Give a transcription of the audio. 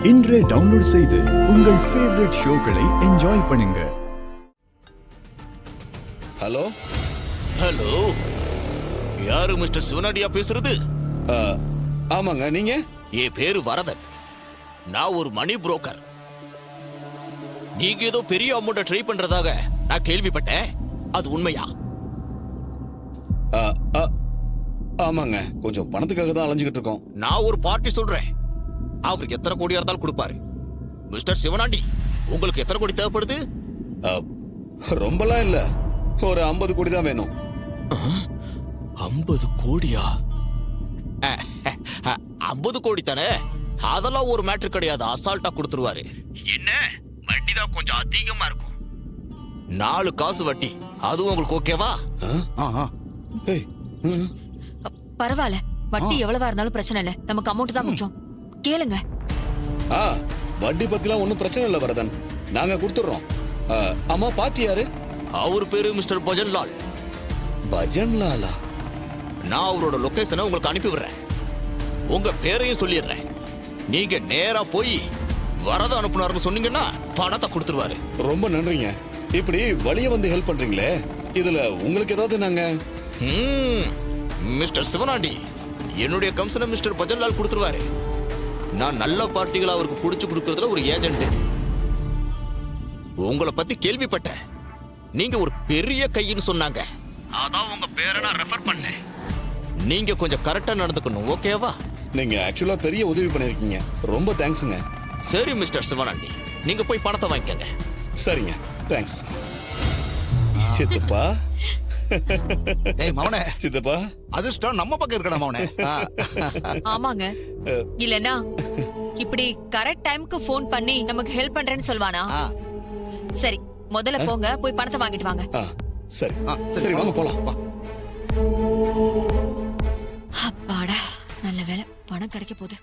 இன்றே டவுன்லோட் செய்து உங்கள் ஃபேவரட் ஷோக்களை என்ஜாய் பண்ணுங்க. ஹலோ ஹலோ, யாரு மிஸ்டர் சிவனாடியா பேசுறது? ஆமாங்க, நீங்க? என் பேரு வரதன். நான் ஒரு மணி புரோக்கர். நீங்க ஏதோ பெரிய அமௌண்ட ட்ரை பண்றதாக நான் கேள்விப்பட்டேன். அது உண்மையா? ஆமாங்க, கொஞ்சம் பணத்துக்காக தான் அலைஞ்சுக்கிட்டு இருக்கோம். நான் ஒரு பார்ட்டி சொல்றேன். அவருக்கு எத்தனை கோடியா இருந்தாலும் கொடுப்பாரு. மிஸ்டர் சிவனாண்டி, உங்களுக்கு எத்தனை கோடி தேவைப்படுது? ரொம்பலாம் இல்ல, ஒரு 50 கோடி தான் வேணும். 50 கோடியா? 50 கோடி தானே, அதெல்லாம் ஒரு மேட்ரு கிடையாது. அசால்ட்டா கொடுத்துருவாரு. என்ன வட்டி தான் கொஞ்சம் அதிகமா இருக்கும். 4 காசு வட்டி. அதுவும் உங்களுக்கு ஓகேவா? பரவாயில்ல, வட்டி எவ்வளவா இருந்தாலும் பிரச்சனை இல்ல. நமக்கு அமௌண்ட் தான் முக்கியம். கேளுங்க. வட்டி பத்திலாம் ஒன்னும் பிரச்சனை இல்ல வரதன், நாங்க கொடுத்துறோம். அம்மா பாட்டி யாரு? அவர் பேரு மிஸ்டர் பஜன்லால். பஜன்லாலா? நான் அவரோட லொகேஷனை உங்களுக்கு அனுப்பி விடுறேன். உங்க பேரையும் சொல்லிடுறேன். நீங்க நேரா போய் வரத அனுப்புனாருன்னு சொன்னீங்கன்னா பணத்தை கொடுத்துருவாரு. ரொம்ப நன்றிங்க. இப்படி வழிய வந்து ஹெல்ப் பண்றீங்களே, இதுல உங்களுக்கு ஏதாவது நாங்க... மிஸ்டர் சிவனாண்டி, என்னுடைய கமிஷனை மிஸ்டர் பஜன்லால் கொடுத்துருவாரு. நான் நல்ல பார்ட்டிகளை அவருக்கு புடிச்சு கொடுக்கறதுல ஒரு ஏஜென்ட். உங்களை பத்தி கேள்விப்பட்டேன். நீங்க ஒரு பெரிய கையின்னு சொன்னாங்க. அதான் உங்க பேரை நான் ரெஃபர் பண்ணேன். நீங்க கொஞ்சம் கரெக்டா நடந்துக்கணும், ஓகேவா? நீங்க ஆக்சுவலா பெரிய உதவி பண்ணிருக்கீங்க, ரொம்ப தேங்க்ஸுங்க. சரி மிஸ்டர் சிவனாண்டி, நீங்க போய் பணத்தை வாங்கிக்கங்க. சரிங்க, தேங்க்ஸ். சித்தப்பா. ஏய் மவனே, சித்தப்பா, அதிர்ஷ்டம் நம்ம பக்கம் இருக்கடா மவனே. ஆமாங்க, இல்லனா இப்படி கரெக்ட் டைம்க்கு ஃபோன் பண்ணி நமக்கு ஹெல்ப் பண்றேன்னு சொல்வானா? சரி, முதல்ல போங்க, போய் பணத்தை வாங்கிட்டு வாங்க. சரி சரி, வாங்க போலாம். அப்பாடா, நல்ல வேளை, பணம் கிடைக்க போகுது.